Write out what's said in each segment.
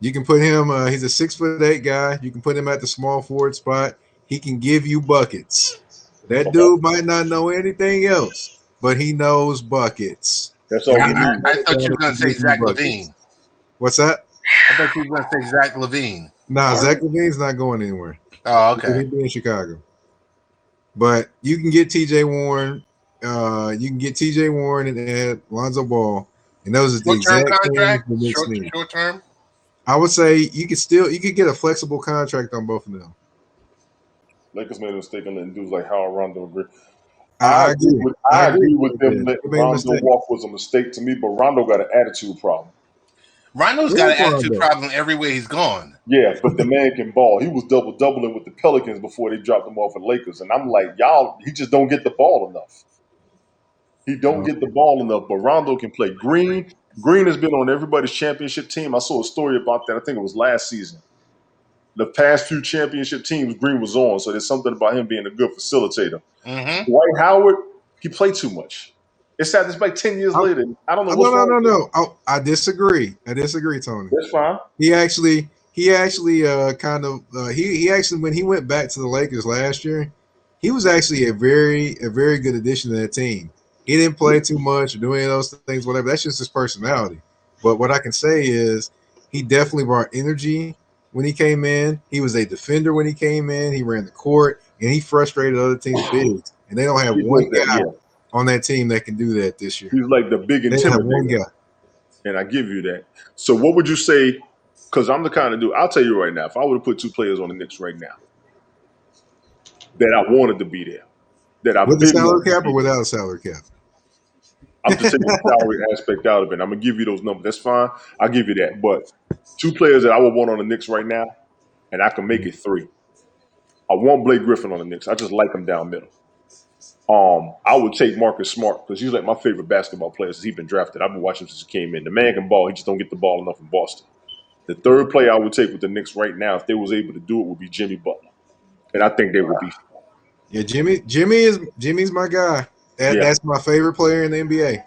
You can put him. He's a 6'8" guy. You can put him at the small forward spot. He can give you buckets. That Okay. dude might not know anything else, but he knows buckets. That's all you I, need. I thought you were going to say Give you Zach buckets. Levine. What's that? I thought you were going to say Zach Levine. Nah, Zach Levine's not going anywhere. Oh, He'll okay. be in Chicago. But you can get T.J. Warren. You can get T.J. Warren and add Lonzo Ball, and those are the Short-term exact contract? things the Knicks need. Short term? I would say you could get a flexible contract on both of them. Lakers made a mistake on letting dudes like Howard Rondo agree. I agree with them letting Rondo walk was a mistake to me, but Rondo got an attitude problem. Rondo's got an attitude problem everywhere he's gone. Yeah, but the man can ball. He was doubling with the Pelicans before they dropped him off at Lakers, and I'm like, y'all, he just don't get the ball enough. He don't get the ball enough, but Rondo can play. Green has been on everybody's championship team. I saw a story about that. I think it was last season. The past few championship teams, Green was on, so there's something about him being a good facilitator. Mm-hmm. Dwight Howard, he played too much. It's sad. It's like 10 years later. I don't know. No. I disagree. Tony. That's fine. He actually when he went back to the Lakers last year, he was actually a very good addition to that team. He didn't play too much or do any of those things, whatever. That's just his personality. But what I can say is he definitely brought energy when he came in. He was a defender when he came in. He ran the court, and he frustrated other teams' bigs. And they don't have one guy on that team that can do that this year. He's like the big intimidator. And I give you that. So what would you say, because I'm the kind of dude, I'll tell you right now, if I would have put two players on the Knicks right now that I wanted to be there, that I with the salary cap or without a salary cap? I'm just taking the salary aspect out of it. I'm going to give you those numbers. That's fine. I'll give you that. But two players that I would want on the Knicks right now, and I can make it three. I want Blake Griffin on the Knicks. I just like him down middle. I would take Marcus Smart because he's like my favorite basketball player since he's been drafted. I've been watching him since he came in. The man can ball. He just don't get the ball enough in Boston. The third player I would take with the Knicks right now, if they was able to do it, would be Jimmy Butler. And I think they would be. Yeah, Jimmy's my guy. That's my favorite player in the NBA.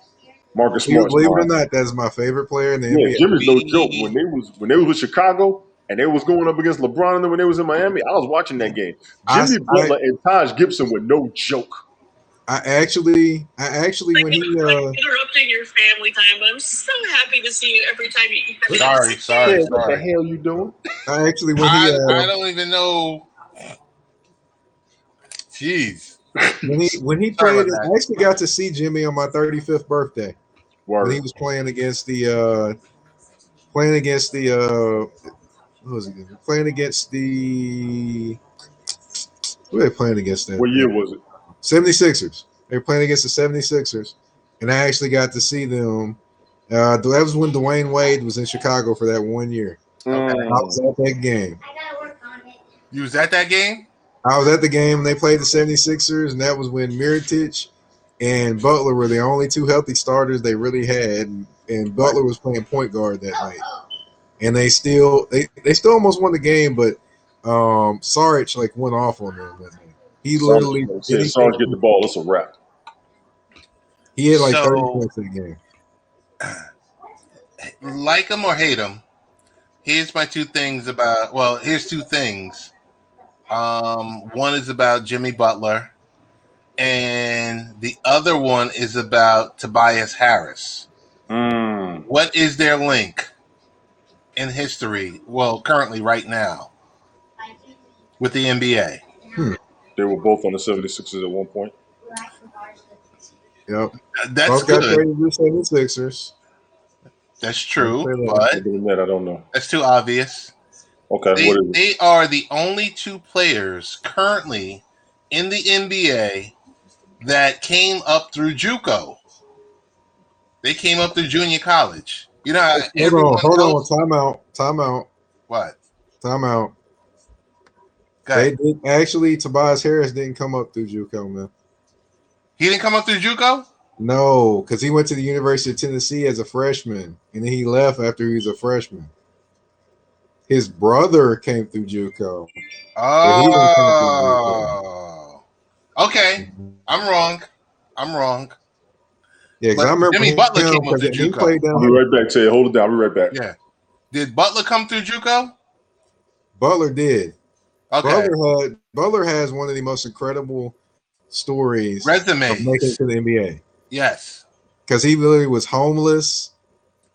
Marcus Smart. Believe it or not, that's my favorite player in the NBA. Jimmy's no joke. When they was with Chicago and they was going up against LeBron and when they was in Miami, I was watching that game. Jimmy Butler and Taj Gibson were no joke. I actually when he interrupting your family time, but I'm so happy to see you every time you. Sorry. What the hell you doing? I don't even know. Jeez. When he played, I actually got to see Jimmy on my 35th birthday. Word. When he was playing against the who was he playing against the who were they playing against them? What year was it? 76ers. They were playing against the 76ers, and I actually got to see them. That was when Dwayne Wade was in Chicago for that 1 year. I was at that game. You was at that game? I was at the game. They played the 76ers, and that was when Mirotic and Butler were the only two healthy starters they really had, and Butler was playing point guard that night. And they still almost won the game, but Saric went off on them that night. He literally Sarge get the ball. It's a wrap. He had 30 points in the game. Like him or hate him, here's my two things about. Well, here's two things. One is about Jimmy Butler, and the other one is about Tobias Harris. What is their link in history? Well, currently, right now, with the NBA. They were both on the 76ers at one point. Yep. That's both good. Got traded to the 76ers. That's true, but I don't know. That's too obvious. Okay, what is it? They are the only two players currently in the NBA that came up through JUCO. They came up through junior college. You know, hold on. Time out. What? Time out. They did actually. Tobias Harris didn't come up through JUCO, man. He didn't come up through JUCO? No, because he went to the University of Tennessee as a freshman, and then he left after he was a freshman. His brother came through JUCO. Oh, okay. I'm wrong. Yeah, because I remember Jimmy Butler came up through he JUCO. played down. I'll be right back, Ted. Hold it down. I'll be right back. Yeah. Did Butler come through JUCO? Butler did. Okay. Butler has one of the most incredible stories Resumes. of making it to the NBA. Yes. Because he literally was homeless.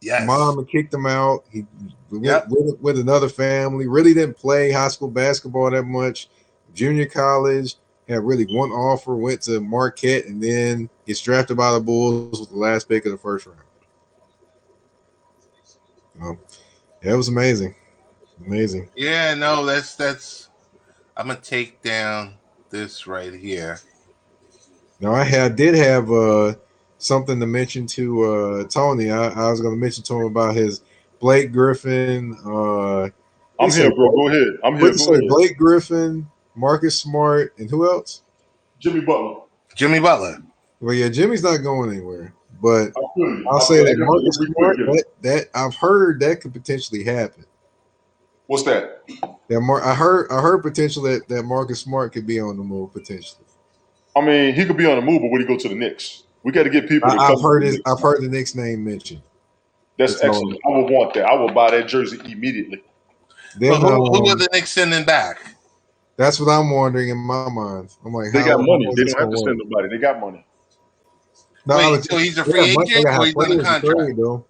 Yes. Mom kicked him out. He went Yep. with another family. Really didn't play high school basketball that much. Junior college, had really one offer, went to Marquette, and then gets drafted by the Bulls with the last pick of the first round. Yeah, it was amazing. Amazing. Yeah, no, that's I'm gonna take down this right here. Now I did have something to mention to Tony. I was going to mention to him about his Blake Griffin. I'm here, bro. Go ahead. I'm here. What you Go say? ahead. Blake Griffin, Marcus Smart, and who else? Jimmy Butler. Jimmy Butler. Well, yeah, Jimmy's not going anywhere. But I'll I'll say that let Marcus me Smart, quick. that I've heard that could potentially happen. What's that? I heard potential that Marcus Smart could be on the move potentially. I mean, he could be on the move, but would he go to the Knicks? We got to get people. I've heard the Knicks name mentioned. That's excellent. I would want that. I will buy that jersey immediately. Then, who are the Knicks sending back? That's what I'm wondering in my mind. I'm like, they got money. They don't have to send nobody. They got money. No, wait, so he's a free agent or he's on a contract? Though.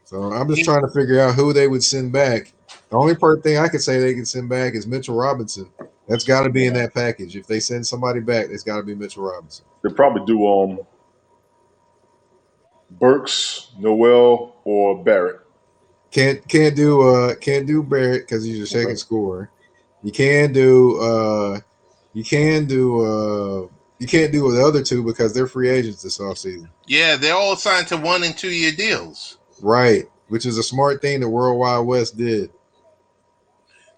So I'm just trying to figure out who they would send back. The only thing I could say they could send back is Mitchell Robinson. That's got to be in that package. If they send somebody back, it's got to be Mitchell Robinson. They probably do Burks, Noel, or Barrett. Can't do Barrett because he's your second scorer. You can't do the other two because they're free agents this offseason. Yeah, they're all signed to 1 and 2 year deals. Right, which is a smart thing the World Wide West did.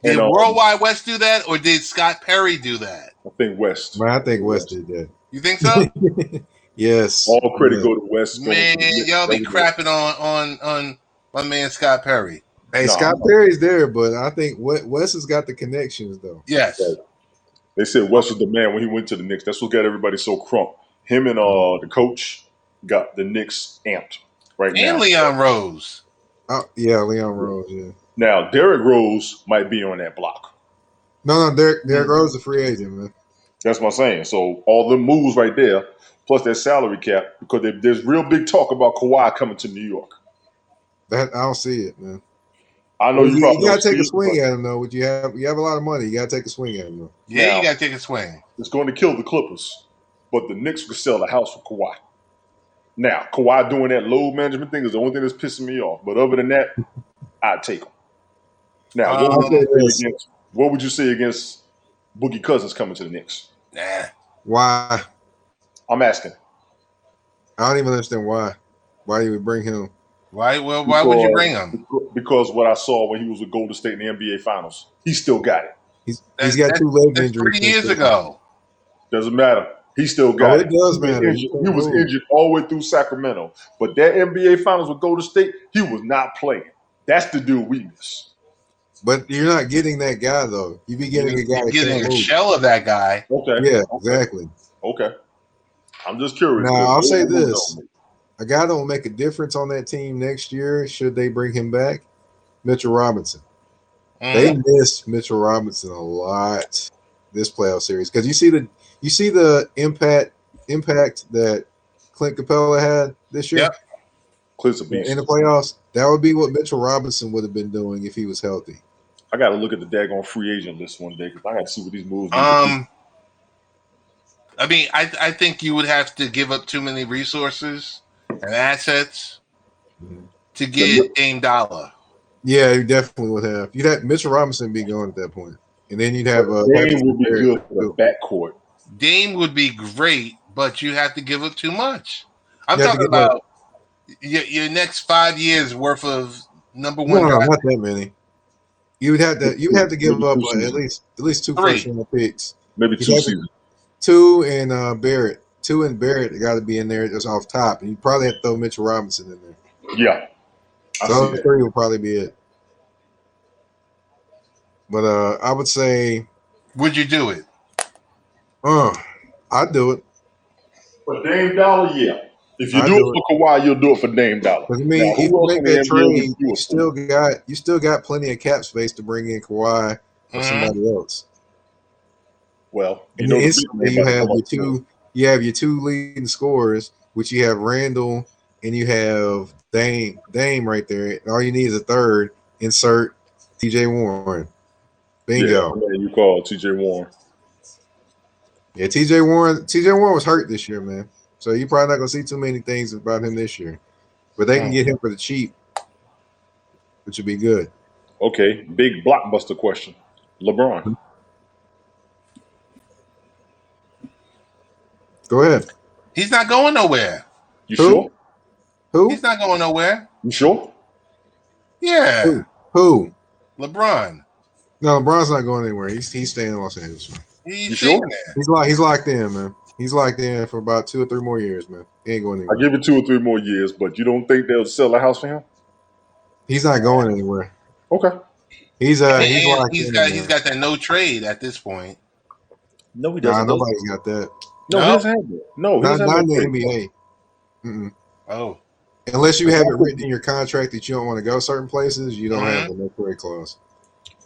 Did World Wide West do that, or did Scott Perry do that? I think West. Man, I think West did that. You think so? Yes. All credit go to West. Man, y'all be crapping on my man Scott Perry. Hey, Scott Perry's there, but I think West has got the connections, though. Yes. They said West was the man when he went to the Knicks. That's what got everybody so crunk. Him and the coach got the Knicks amped right now. And Leon Rose. Oh, yeah, Leon Rose, yeah. Now, Derrick Rose might be on that block. No, Derrick Rose is a free agent, man. That's what I'm saying. So all the moves right there, plus that salary cap, because there's real big talk about Kawhi coming to New York. That I don't see it, man. I know you gotta take a swing at him though. You have a lot of money. You gotta take a swing at him though. Yeah, now, you gotta take a swing. It's going to kill the Clippers, but the Knicks could sell the house for Kawhi. Now, Kawhi doing that load management thing is the only thing that's pissing me off. But other than that, I'd take him. Now, what would you say against Boogie Cousins coming to the Knicks? Nah. Why? I'm asking. I don't even understand why. Why you would bring him? Why? Well, why would you bring him? Because what I saw when he was with Golden State in the NBA Finals, he still got it. He's got 2 leg injuries. 3 years ago. Doesn't matter. He still got it. It does matter. He was injured all the way through Sacramento. But that NBA Finals with Golden State, he was not playing. That's the dude we miss. But you're not getting that guy though. You be getting a guy. You're getting a shell of that guy. Okay. Yeah, exactly. Okay. I'm just curious. Now I'll say this: a guy that will make a difference on that team next year, should they bring him back, Mitchell Robinson. They missed Mitchell Robinson a lot this playoff series because you see the impact that Clint Capella had this year. Yep. Clint's a beast in the playoffs. That would be what Mitchell Robinson would have been doing if he was healthy. I got to look at the daggone free agent list one day because I got to see what these moves. I mean, I think you would have to give up too many resources and assets to get Dame Dollar. Yeah, you definitely would have. You'd have Mitchell Robinson be going at that point, and then you'd have Dame would be good for the backcourt. Dame would be great, but you have to give up too much. I'm talking about your next 5 years worth of number one. No, not that many. You'd have to give up at least 2 first-round picks. Maybe 2 seasons. 2 and Barrett. 2 and Barrett got to be in there just off top, and you probably have to throw Mitchell Robinson in there. Yeah. So 3 will probably be it. But I would say, would you do it? I'd do it. For Dame Dollar, yeah. If you I do do it for Kawhi, you'll do it for Dame Dollar. Because I Now, mean, if who you else make in the that NBA would trade, you do it for? you still got plenty of cap space to bring in Kawhi or Mhm. somebody else. Well, you And know then the big instantly man about to come up soon. you have your two leading scorers, which you have Randall and you have Dame right there. And all you need is a third. Insert TJ Warren. Yeah, Bingo. man, you call T.J. Warren. Yeah, TJ Warren was hurt this year, man. So you're probably not gonna see too many things about him this year. But they can get him for the cheap, which would be good. Okay, big blockbuster question. LeBron. Go ahead. He's not going nowhere. You Who? sure? Who? He's not going nowhere. You sure? Yeah, Who? LeBron. No, LeBron's not going anywhere. He's staying in Los Angeles. He's You staying sure? there. He's locked in, man. He's locked in for about 2 or 3 more years, man. He ain't going I anywhere. give it 2 or 3 more years, but you don't think they'll sell a house for him? He's not going anywhere. Okay. He's And locked he's in. got that no trade at this point. No, he Nah, doesn't. nobody's got that. No, he No? doesn't have that. No, he doesn't Not have in the that. NBA. Mm-mm. Oh, Unless you have it written in your contract that you don't want to go certain places, you don't Mhm. have the no trade clause.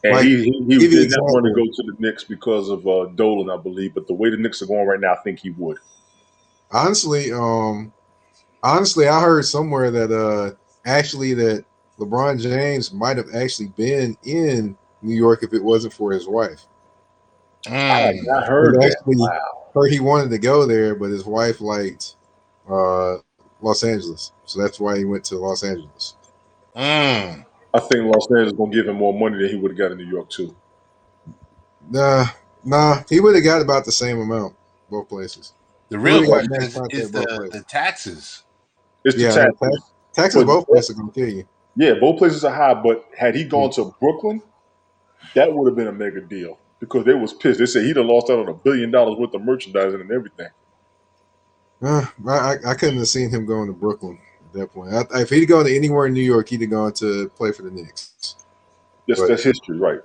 And Like, he give you did not want to example. go to the Knicks because of Dolan, I believe. But the way the Knicks are going right now, I think he would. Honestly, I heard somewhere that actually that LeBron James might have actually been in New York if it wasn't for his wife. I have Mm. not heard He that. actually heard he wanted to go there, but his wife liked Los Angeles, so that's why he went to Los Angeles. Mm. I think Los Angeles is going to give him more money than he would have got in New York, too. Nah, he would have got about the same amount both places. The real He would've question got is, max contract is both the places. taxes. It's the Yeah, taxes. taxes But- both places are gonna kill you. Yeah, both places are high, but had he gone to Brooklyn, that would have been a mega deal because they was pissed. They said he'd have lost out on $1 billion worth of merchandising and everything. I couldn't have seen him going to Brooklyn at that point. If he'd gone to anywhere in New York, he'd have gone to play for the Knicks. That's history, right?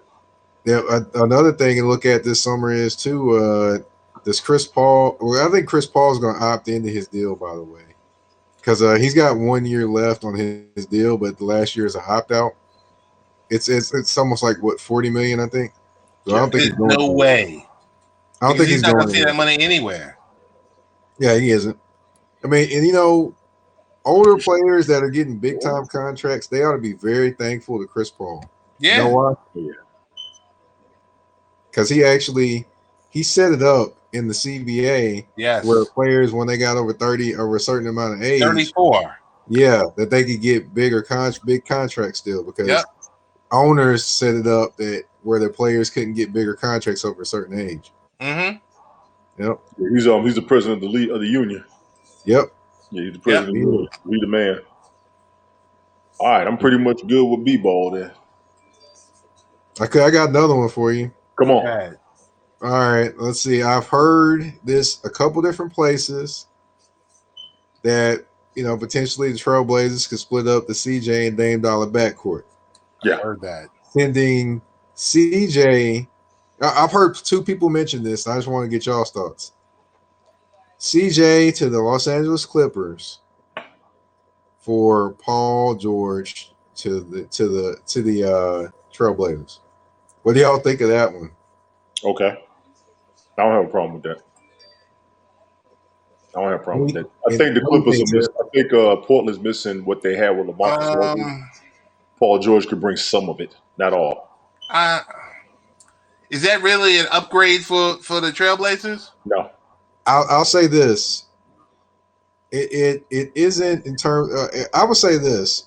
Yeah, another thing to look at this summer is too. Does Chris Paul? Well, I think Chris Paul's going to opt into his deal, by the way, because he's got 1 year left on his deal, but the last year is a opt out. It's almost like what, 40 million, I think. So I don't think he's going. No way. I don't think He's he's not going. going to see that money anywhere. Yeah, he isn't. I mean, and older players that are getting big time contracts, they ought to be very thankful to Chris Paul. Yeah. You know why? Yeah. Because he set it up in the CBA Yes. where players, when they got over a certain amount of age, 34. yeah, that they could get big contracts still because Yep. owners set it up that where the players couldn't get bigger contracts over a certain age. Mm-hmm. Yep. Yeah, he's the president of the union. Yep. Yeah, he's the president of the union. He's the man. All right, I'm pretty much good with B-ball then. Okay, I got another one for you. Come on. Right. All right, let's see. I've heard this a couple different places that potentially the Trailblazers could split up the CJ and Dame Dollar backcourt, Yeah. I heard that. sending CJ. I've heard 2 people mention this. I just want to get y'all's thoughts. CJ to the Los Angeles Clippers for Paul George to the Trailblazers. What do y'all think of that one? Okay. I don't have a problem with that. I think the Clippers are missing. I think Portland's missing what they had with LaMarcus Aldridge. Paul George could bring some of it, not all. Is that really an upgrade for the Trailblazers? No. I'll say this. It isn't in terms. I would say this.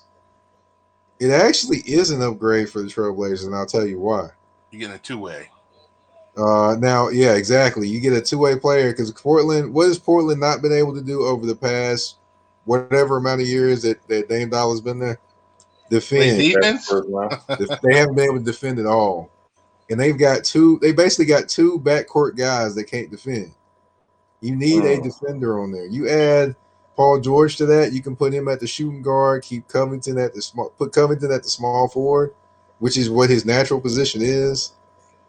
It actually is an upgrade for the Trailblazers, and I'll tell you why. You're getting a 2-way. Now, yeah, exactly. You get a 2-way player because Portland. What has Portland not been able to do over the past whatever amount of years that Dame Dollar's been there? Defend. Defense? They haven't been able to defend at all, and they've got 2. They basically got 2 backcourt guys that can't defend. You need a defender on there. You add Paul George to that, you can put him at the shooting guard, put Covington at the small forward, which is what his natural position is.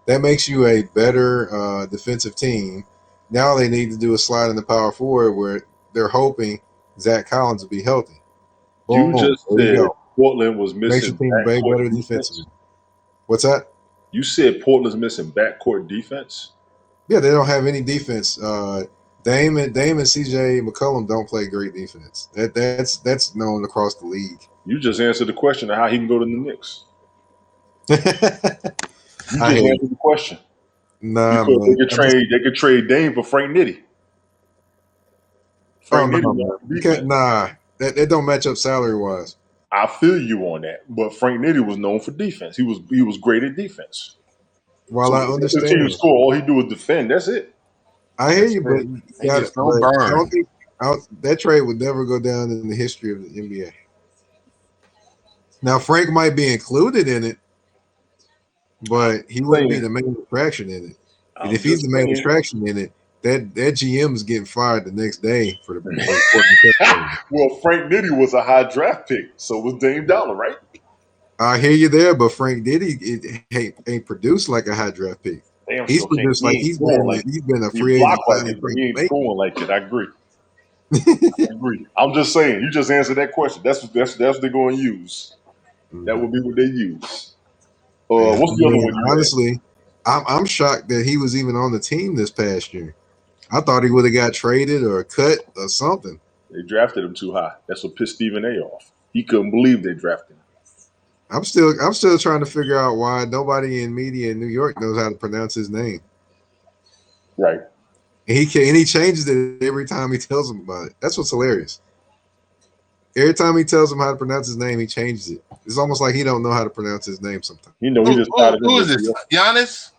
That makes you a better defensive team. Now they need to do a slide in the power forward where they're hoping Zach Collins will be healthy. You Boom. just There you said go. Portland was Makes your missing team way backcourt better defense. defensively. What's that? You said Portland's missing backcourt defense. Yeah, they don't have any defense. Dame and CJ McCollum don't play great defense. That's known across the league. You just answered the question of how he can go to the Knicks. You just I hate answered the question. Nah, Because man. they could trade Dame for Frank Nitty. Frank Nitty, Man. You can't, that don't match up salary wise. I feel you on that, but Frank Nitty was known for defense. He was great at defense. While I If he understand, continue to score, all he do is defend. That's it. I hear you, but He gets no but I burn. don't think that trade would never go down in the history of the NBA. Now Frank might be included in it, but he wouldn't be the main attraction in it. And if he's the main attraction in it, that GM is getting fired the next day for the Portland. Well, Frank Nitty was a high draft pick, so was Dame Dollar, right? I hear you there, but Frank Diddy ain't produced like a high draft pick. Damn, He's sure produced can't. like he's been a free agent. He ain't scoring like that. I agree. I agree. I'm just saying. You just answered that question. That's what they're going to use. That would be what they use. What's the other one? Honestly, I'm shocked that he was even on the team this past year. I thought he would have got traded or cut or something. They drafted him too high. That's what pissed Stephen A. off. He couldn't believe they drafted him. I'm still trying to figure out why nobody in media in New York knows how to pronounce his name. Right. And he changes it every time he tells them about it. That's what's hilarious. Every time he tells them how to pronounce his name, he changes it. It's almost like he don't know how to pronounce his name sometimes. You know, Who is this? Giannis?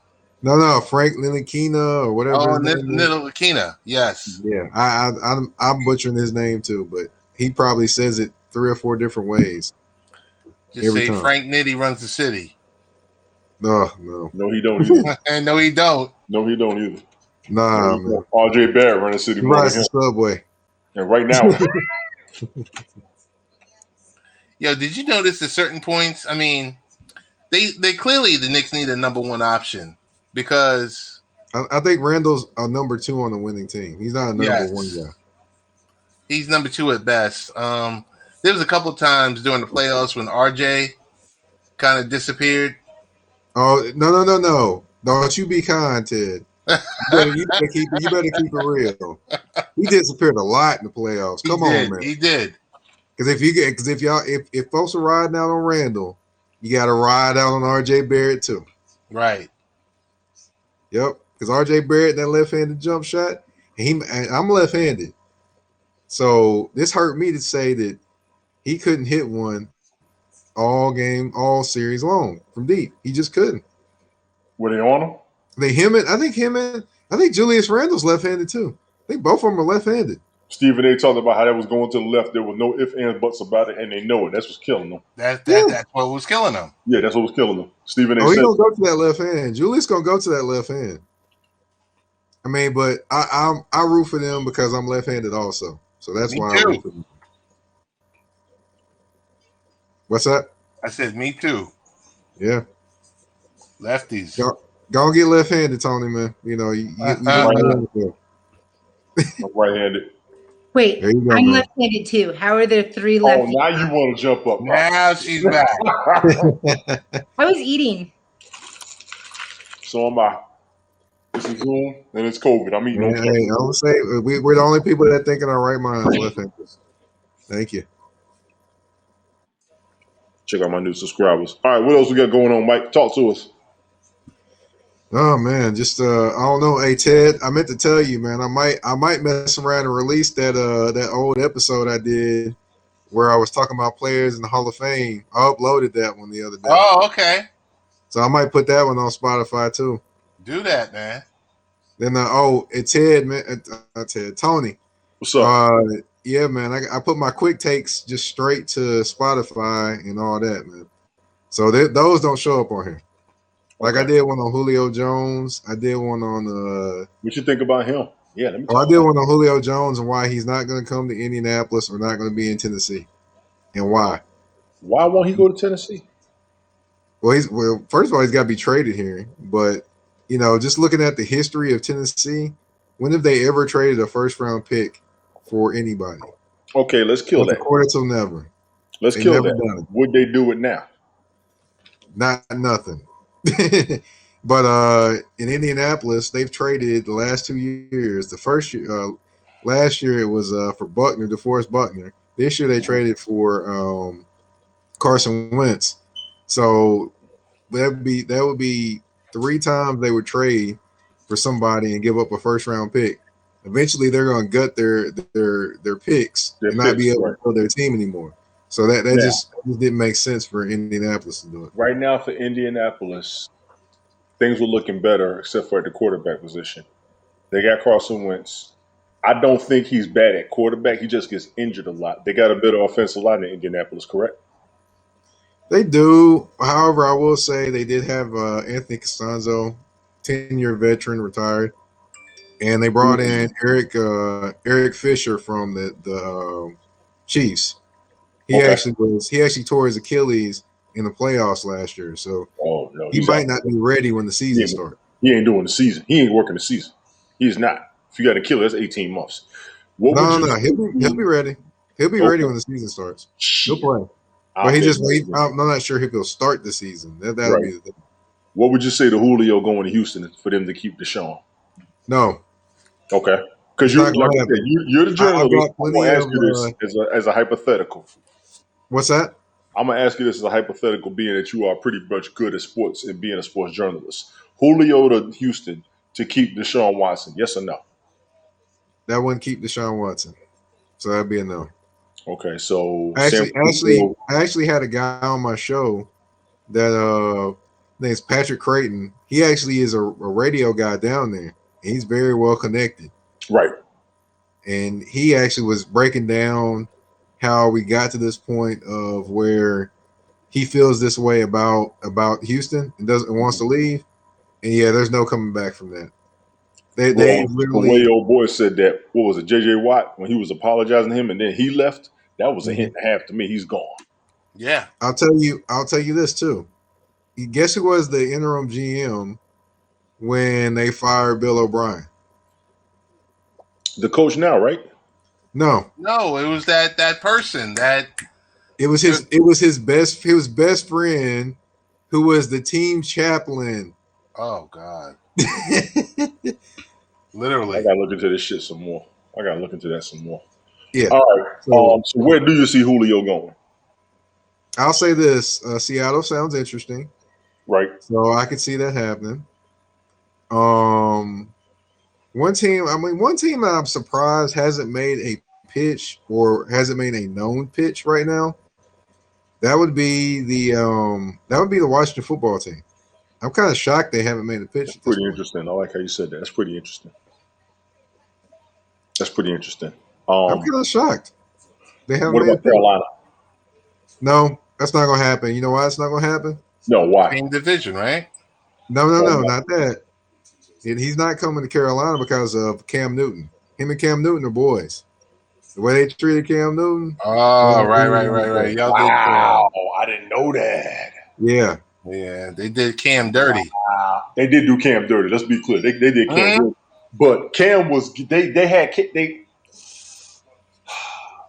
No, Frank Ntilikina or whatever. Oh, Ntilikina. Yes. Yeah, I'm butchering his name too, but he probably says it 3 or 4 different ways. Just every say time. Frank Nitty runs the city. No, he don't either. And no, he don't. No, he don't either. Nah, man. RJ Barrett running the city. He rides the subway. And right now, Yo, did you notice at certain points? I mean, they clearly the Knicks need a number one option because I think Randall's a number 2 on the winning team. He's not a number 1 guy. He's number 2 at best. There was a couple times during the playoffs when RJ kind of disappeared. Oh no! Don't you be kind, Ted. You better keep it real. He disappeared a lot in the playoffs. Come on, man. He did. Because if folks are riding out on Randall, you got to ride out on RJ Barrett too. Right. Yep. Because RJ Barrett, that left-handed jump shot, and I'm left-handed, so this hurt me to say that he couldn't hit one all series long from deep. He just couldn't. Were they on him? I think Julius Randle's left-handed too. I think both of them are left-handed. Stephen A. talked about how that was going to the left. There was no ifs, ands, buts about it, and they know it. That's what's killing them. That's what was killing them. Yeah, that's what was killing them. Stephen A. Oh, he's said, gonna go to that left hand. Julius gonna go to that left hand. I mean, but I root for them because I'm left-handed also. So that's why I root for them. What's that? I said me too. Yeah. Lefties. Go get left-handed, Tony, man. You know, you I'm right-handed. Wait, There you go, I'm man. left-handed too. How are there 3 Oh, left? now you want to jump up. Now she's back. I was eating. So am I. This is Zoom, and it's COVID. I'm eating. Hey, I would say we're the only people that think in our right minds, left-handers. Thank you. Check out my new subscribers. All right, what else we got going on, Mike? Talk to us. Oh man, just I don't know. Hey Ted, I meant to tell you, man. I might mess around and release that old episode I did where I was talking about players in the Hall of Fame. I uploaded that one the other day. Oh, okay. So I might put that one on Spotify too. Do that, man. Then Ted, man, Ted, Tony. What's up? Yeah, man. I put my quick takes just straight to Spotify and all that, man. So those don't show up on here. Like I did one on Julio Jones. I did one on What you think about him? Yeah, let me. I did one on Julio Jones and why he's not going to come to Indianapolis or not going to be in Tennessee, and why. Why won't he go to Tennessee? Well, first of all, he's got to be traded here. But you know, just looking at the history of Tennessee, when have they ever traded a first-round pick for anybody? Okay, let's kill It's a that. quarter till never. Let's They kill never that. done it. Would they do it now? Not nothing. But in Indianapolis, they've traded the last 2 years. The first year, last year it was for Buckner, DeForest Buckner. This year they traded for Carson Wentz. So that would be 3 times they would trade for somebody and give up a first round pick. Eventually, they're going to gut their picks Their and not be picks, able right. to build their team anymore. So that Now, just didn't make sense for Indianapolis to do it. right now for Indianapolis, things were looking better except for at the quarterback position. They got Carson Wentz. I don't think he's bad at quarterback. He just gets injured a lot. They got a better offensive line in Indianapolis, correct? They do. However, I will say they did have Anthony Costanzo, 10-year veteran, retired, and they brought in Eric Fisher from the Chiefs. Okay. He actually tore his Achilles in the playoffs last year, so Oh no, he he's out. might not be ready when the He season ain't, starts. he ain't doing the season. He ain't working the season. He's not. If you got a killer, that's 18 months. What would No, you no, he'll be ready. He'll be ready Okay. when the season starts. He'll Shit. play, I but he think just that's good. I'm not sure if he'll start the season. That'll Right. be the thing. What would you say to Julio going to Houston for them to keep Deshaun? No, Okay. Because it's you're not like going to I said, happen. you're the I've journalist. got I'm plenty gonna ask of you this as a hypothetical. what's that? I'm gonna ask you this as a hypothetical, being that you are pretty much good at sports and being a sports journalist. Julio to Houston to keep Deshaun Watson, yes or no? That wouldn't keep Deshaun Watson, so that'd be a no. Okay, so San Actually, Francisco, I actually had a guy on my show that name's Patrick Creighton. He actually is a radio guy down there. He's very well connected, right? and he actually was breaking down how we got to this point of where he feels this way about Houston and doesn't wants to leave. And yeah, there's no coming back from that. They Well, the way literally old boy said that, what was it, J.J. Watt, when he was apologizing to him and then he left, that was a hint and a half to me. He's gone. Yeah. I'll tell you this too. Guess who was the interim GM when they fired Bill O'Brien? The coach now, right? No, No, it was that person that it was his best friend who was the team chaplain. oh God. I Literally. gotta look into this shit some more. I gotta look into that some more. Yeah. All right. So where do you see Julio going? I'll say this: Seattle sounds interesting, Right. so I could see that happening. One team that I'm surprised hasn't made a pitch or hasn't made a known pitch right now. That would be the Washington football team. I'm kind of shocked they haven't made a pitch. That's At this pretty point. interesting. I like how you said that. That's pretty interesting. That's pretty interesting. I'm kind of shocked they haven't What made a about pitch. Carolina? No, that's not gonna happen. You know why it's not gonna happen? No, why? Same division, right? No, not that. He's not coming to Carolina because of Cam Newton. Him and Cam Newton are boys. The way they treated Cam Newton. Oh, right. Y'all Wow, I didn't know that. Yeah. Yeah, they did Cam dirty. They did do Cam dirty. Let's be clear. They did Cam dirty. But Cam was they had they.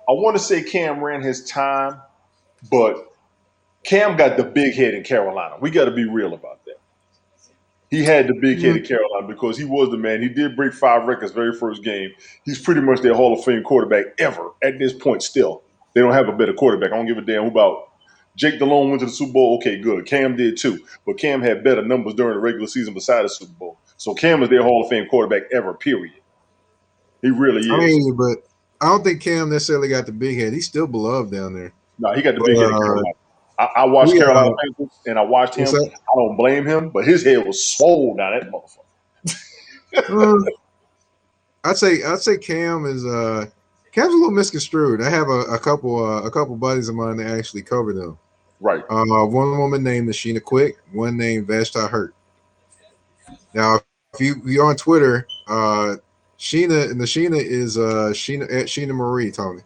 I want to say Cam ran his time, but Cam got the big head in Carolina. We got to be real about that. He had the big head in Carolina because he was the man. He did break 5 records very first game. He's pretty much their Hall of Fame quarterback ever at this point still. They don't have a better quarterback. I don't give a damn who about Jake Delhomme went to the Super Bowl. Okay, good. Cam did too. But Cam had better numbers during the regular season beside the Super Bowl. So Cam is their Hall of Fame quarterback ever, period. He really is. I mean, but I don't think Cam necessarily got the big head. He's still beloved down there. No, he got the big head in Carolina. I watched Carolina Panthers and I watched him. I don't blame him, but his head was swole down that motherfucker. I'd say Cam is Cam's a little misconstrued. I have a couple buddies of mine that actually cover them. Right. One woman named Sheena Quick, one named Vashti Hurt. Now, if you're on Twitter, Sheena is Sheena at Sheena Marie Tony,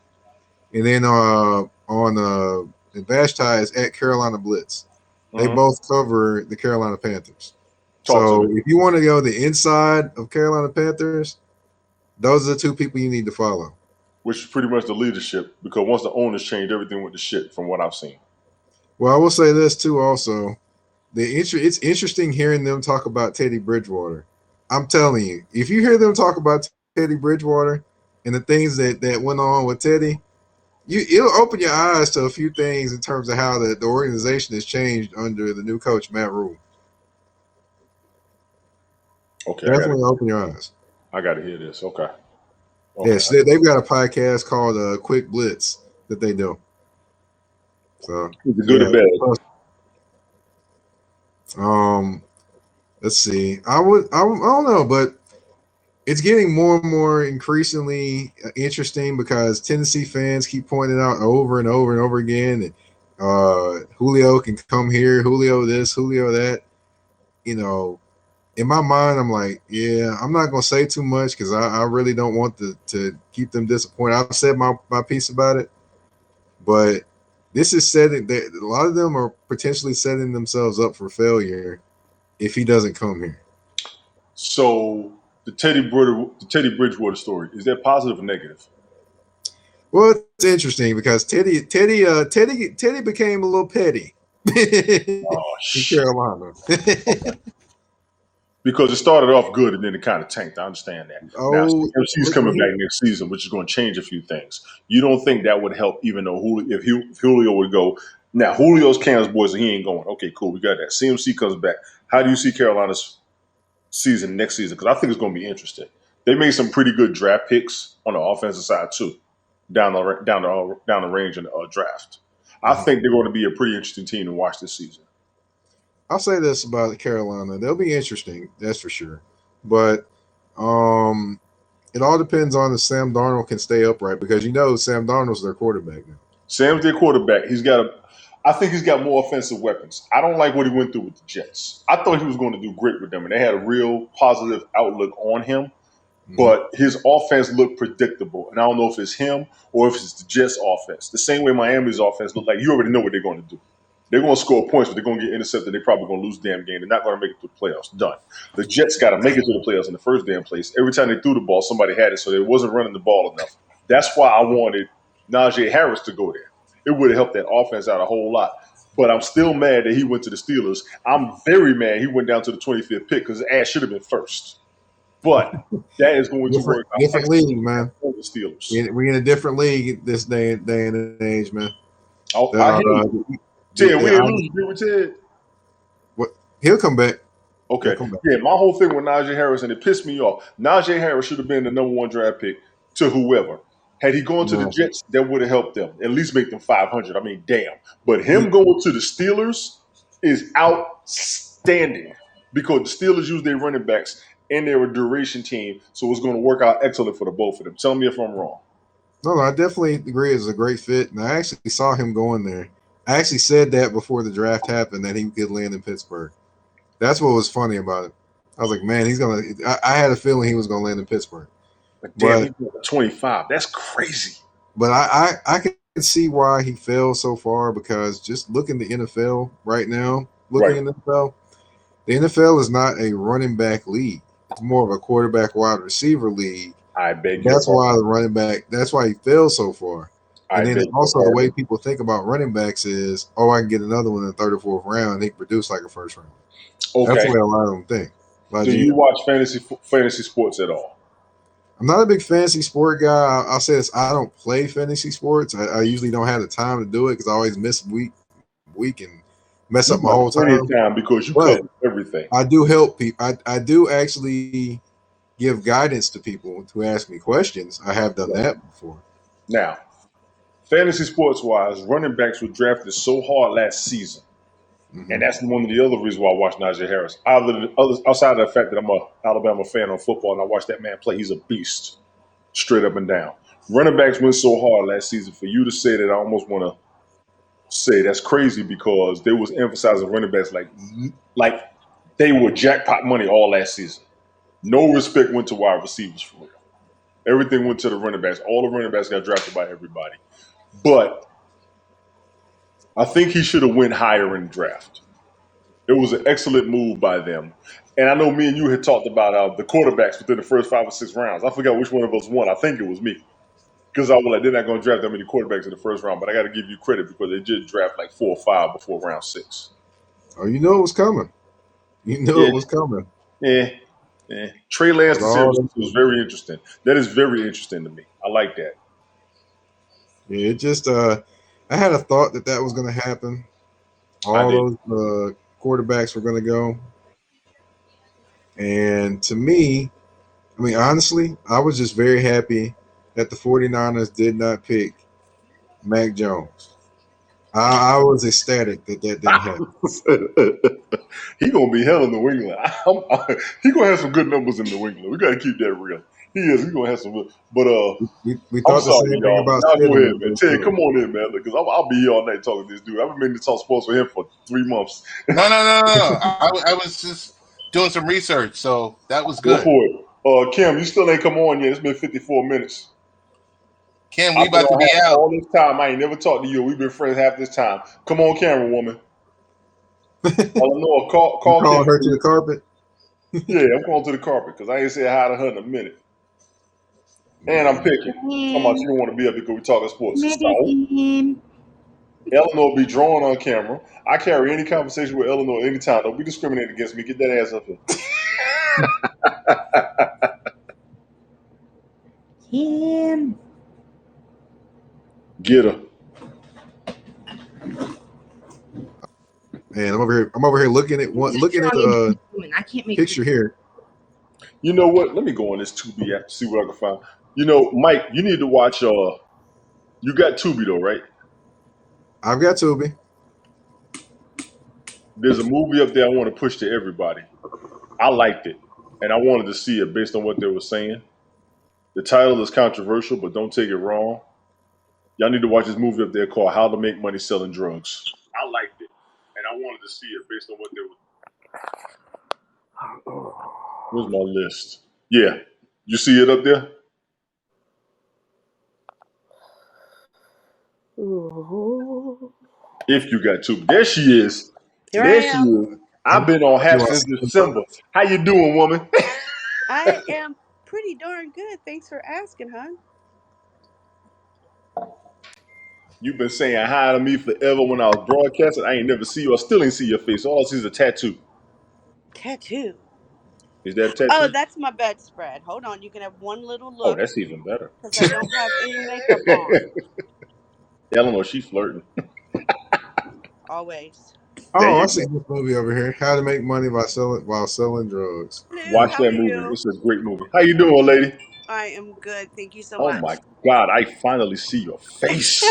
and then on Vashti is at Carolina Blitz. They both cover the Carolina Panthers. So if you want to go the inside of Carolina Panthers, those are the 2 people you need to follow. which is pretty much the leadership. Because once the owners changed, everything went to shit. From what I've seen. Well, I will say this too. Also, it's interesting hearing them talk about Teddy Bridgewater. I'm telling you, if you hear them talk about Teddy Bridgewater and the things that went on with Teddy, it'll open your eyes to a few things in terms of how the organization has changed under the new coach Matt Rule. Okay, Definitely open your eyes. I got to hear this. Okay. Yes, they've got a podcast called Quick Blitz that they do. So good or bad? Let's see. I don't know, but it's getting more and more increasingly interesting because Tennessee fans keep pointing out over and over and over again that Julio can come here, Julio this, Julio that. You know, in my mind, I'm like, yeah, I'm not gonna say too much because I really don't want to keep them disappointed. I've said my piece about it, but this is setting that a lot of them are potentially setting themselves up for failure if he doesn't come here. So the Teddy Bridgewater story, is that positive or negative? Well, it's interesting because Teddy became a little petty in Carolina. Because it started off good and then it kind of tanked. I understand that. Now, CMC's coming back next season, which is going to change a few things. You don't think that would help, even though if Julio would go. Now, Julio's Kansas boys, and he ain't going. Okay, cool. We got that. CMC comes back. How do you see Carolina's season next season? Because I think it's going to be interesting. They made some pretty good draft picks on the offensive side, too, down the range in the draft. I think they're going to be a pretty interesting team to watch this season. I'll say this about Carolina. They'll be interesting, that's for sure. But it all depends on if Sam Darnold can stay upright because Sam Darnold's their quarterback now. Sam's their quarterback. I think he's got more offensive weapons. I don't like what he went through with the Jets. I thought he was going to do great with them, and they had a real positive outlook on him. Mm-hmm. But his offense looked predictable, and I don't know if it's him or if it's the Jets' offense. The same way Miami's offense looked like you already know what they're going to do. They're going to score points, but they're going to get intercepted. They're probably going to lose the damn game. They're not going to make it to the playoffs. Done. The Jets got to make it to the playoffs in the first damn place. Every time they threw the ball, somebody had it, so they wasn't running the ball enough. That's why I wanted Najee Harris to go there. It would have helped that offense out a whole lot. But I'm still mad that he went to the Steelers. I'm very mad he went down to the 25th pick because his ass should have been first. But that is going to work. Different league, man. The Steelers. We're in a different league this day and age, man. I hear you. Ted, we didn't lose. Agree with Ted. What? He'll come back. Okay. Yeah, my whole thing with Najee Harris, and it pissed me off. Najee Harris should have been the number one draft pick to whoever. Had he gone to the Jets, that would have helped them. At least make them 500. I mean, damn. But him going to the Steelers is outstanding because the Steelers use their running backs and they're a duration team, so it's going to work out excellent for the both of them. Tell me if I'm wrong. No, I definitely agree. It's a great fit, and I actually saw him going there. I actually said that before the draft happened that he could land in Pittsburgh. That's what was funny about it. I was like, man, he's gonna. I had a feeling he was gonna land in Pittsburgh. But damn, he's 25. That's crazy. But I can see why he fell so far because just looking at the NFL right now, the NFL is not a running back league. It's more of a quarterback wide receiver league. I beg you. That's why the running back. That's why he fell so far. And then also the way people think about running backs is, I can get another one in the third or fourth round. They produce like a first round. Okay. That's the way a lot of them think. Do you watch fantasy sports at all? I'm not a big fantasy sport guy. I'll say this: I don't play fantasy sports. I usually don't have the time to do it because I always miss week and mess up my whole time. Because you cover everything. I do help people. I do actually give guidance to people who ask me questions. I have done that before. Now, fantasy sports wise, running backs were drafted so hard last season. Mm-hmm. And that's one of the other reasons why I watch Najee Harris. Outside of the fact that I'm an Alabama fan on football and I watch that man play, he's a beast, straight up and down. Running backs went so hard last season. For you to say that, I almost want to say that's crazy because they was emphasizing running backs like they were jackpot money all last season. No respect went to wide receivers for real. Everything went to the running backs. All the running backs got drafted by everybody. But I think he should have went higher in the draft. It was an excellent move by them. And I know me and you had talked about the quarterbacks within the first 5 or 6 rounds. I forgot which one of us won. I think it was me. Because I was like, they're not going to draft that many quarterbacks in the first round. But I got to give you credit because they did draft like 4 or 5 before round 6. Oh, you know it was coming. You knew Yeah. it was coming. Yeah. Trey Lance to With San all Francisco was very interesting. That is very interesting to me. I like that. Yeah, it just I had a thought that was going to happen. All those quarterbacks were going to go. And to me, I mean, honestly, I was just very happy that the 49ers did not pick Mac Jones. I was ecstatic that didn't happen. He gonna be hell in New England. He gonna have some good numbers in New England. We gotta keep that real. He is. He gonna have some. But We I'm thought the sorry, same thing y'all. about Y'all go ahead, Stidham. man. Ted, come on in, man, because I'll be here all night talking to this dude. I've been meaning to talk sports with him for 3 months. No. I was just doing some research, so that was Go good. for it. Kim, you still ain't come on yet. It's been 54 minutes. Kim, we I've been about to on be half out. all this time. I ain't never talked to you. We've been friends half this time. Come on, camera woman. Eleanor, call Calling Kim. her to the carpet. Yeah, I'm going to the carpet because I ain't said hi to her in a minute. And I'm picking. Talking about you don't want to be up because we talking sports. So, Eleanor be drawing on camera. I carry any conversation with Eleanor anytime. Don't be discriminating against me. Get that ass up here. Kim. Get her. Man, I'm over here looking at the I can't make picture here. You know what? Let me go on this Tubi app to see what I can find. You know, Mike, you need to watch. You got Tubi though, right? I've got Tubi. There's a movie up there I want to push to everybody. I liked it, and I wanted to see it based on what they were saying. The title is controversial, but don't take it wrong. Y'all need to watch this movie up there called How to Make Money Selling Drugs. I liked it, and I wanted to see it based on what they were. Where's my list? Yeah. You see it up there? Ooh. If you got Tubi. There she is. Here There I she am. is. I've been on half You since are- December. How you doing, woman? I am pretty darn good. Thanks for asking, hon. You've been saying hi to me forever when I was broadcasting. I ain't never see you. I still ain't see your face. All I see is a tattoo. Tattoo. Is that a tattoo? Oh, that's my bedspread. Hold on. You can have one little Oh, look that's even better. because I don't have any makeup on. Eleanor, she flirting. Always. There Oh, you I go. see this movie over here. How to Make Money while selling drugs. Hello, Watch how that are movie. you? It's a great movie. How you doing, lady? I am good. Thank you so Oh much. my God, I finally see your face.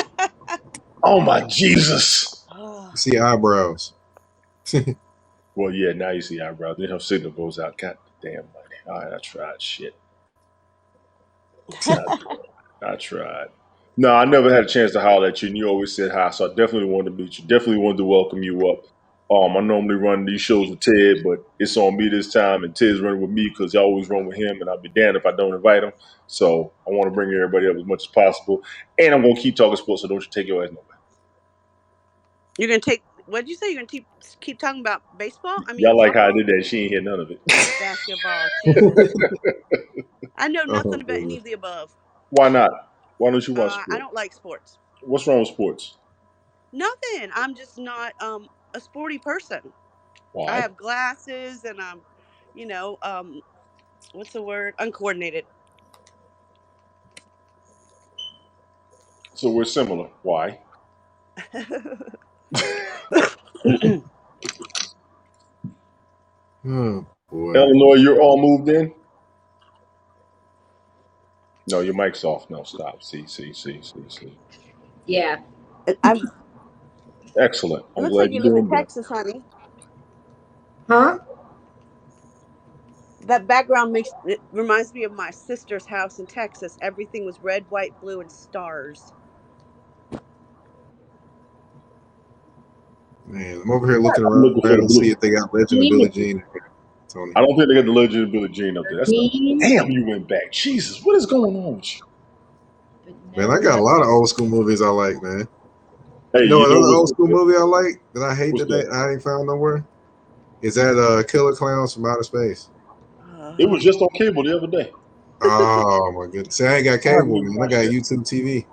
Oh my Jesus. Oh, You see eyebrows. Well, yeah, now you see eyebrows. Then her signal goes out. God damn, money. All right, I tried. Shit. I tried. No, I never had a chance to holler at you, and you always said hi, so I definitely wanted to meet you. Definitely wanted to welcome you up. I normally run these shows with Ted, but it's on me this time, and Ted's running with me because I always run with him, and I'll be damned if I don't invite him. So I want to bring everybody up as much as possible, and I'm going to keep talking sports, so don't you take your ass nowhere. you're gonna take. What'd you say? You're gonna keep talking about baseball? I mean, Y'all like how I softball? did that. She ain't hear none of it. Basketball. Jesus. I know Oh, nothing about boy. any of the above. Why not? Why don't you watch I sports? don't like sports. What's wrong with sports? Nothing. I'm just not a sporty person. I Why? have glasses and I'm, what's the word? Uncoordinated. So we're similar. Why? Oh boy. Eleanor, you're all moved in? No, your mic's off. No, stop. See. Yeah. I'm, Excellent. it I'm looks glad like you you're live in doing good. Texas, honey. Huh? That background reminds me of my sister's house in Texas. Everything was red, white, blue, and stars. Man, I'm over here looking I'm around looking for the to see blue. if they got Legend of Billie Jean. Tony. I don't think they got the Legend of Billie Jean up there. That's not. Jean. Damn, you went back. Jesus, what is going on with you? Man, I got a lot of old school movies I like, man. Hey, You know you know another old what's school movie I like that I hate what's that I ain't found nowhere? Is that Killer Clowns from Outer Space. It was just on cable the other day. Oh my goodness! See, I ain't got I haven't cable, even man. I watched got that. YouTube TV.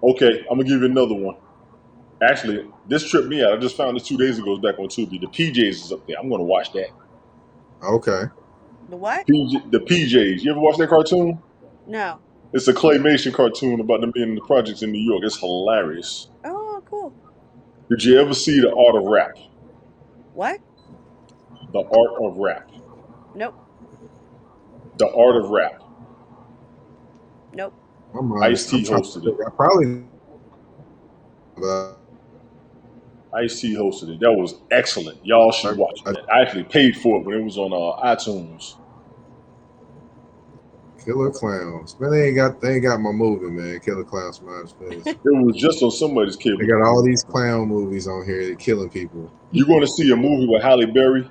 Okay, I'm gonna give you another one. Actually, this tripped me out. I just found this 2 days ago. It's back on Tubi. The PJs is up there. I'm gonna watch that. Okay. The what? The PJs. You ever watch that cartoon? No. It's a claymation cartoon about them being in the projects in New York. It's hilarious. Oh, cool. Did you ever see The Art of Rap? What? The Art of Rap. Nope. The Art of Rap. Nope. I'm honest. I'm Ice-T trying to hosted think. it. I probably. Ice-T hosted it. That was excellent. Y'all should watch I, that. I actually paid for it when it was on iTunes. Killer Clowns. Man, they ain't got my movie, man. Killer Clowns from Outer Space. It was just on somebody's cable. They got all these clown movies on here. They're killing people. You're going to see a movie with Halle Berry.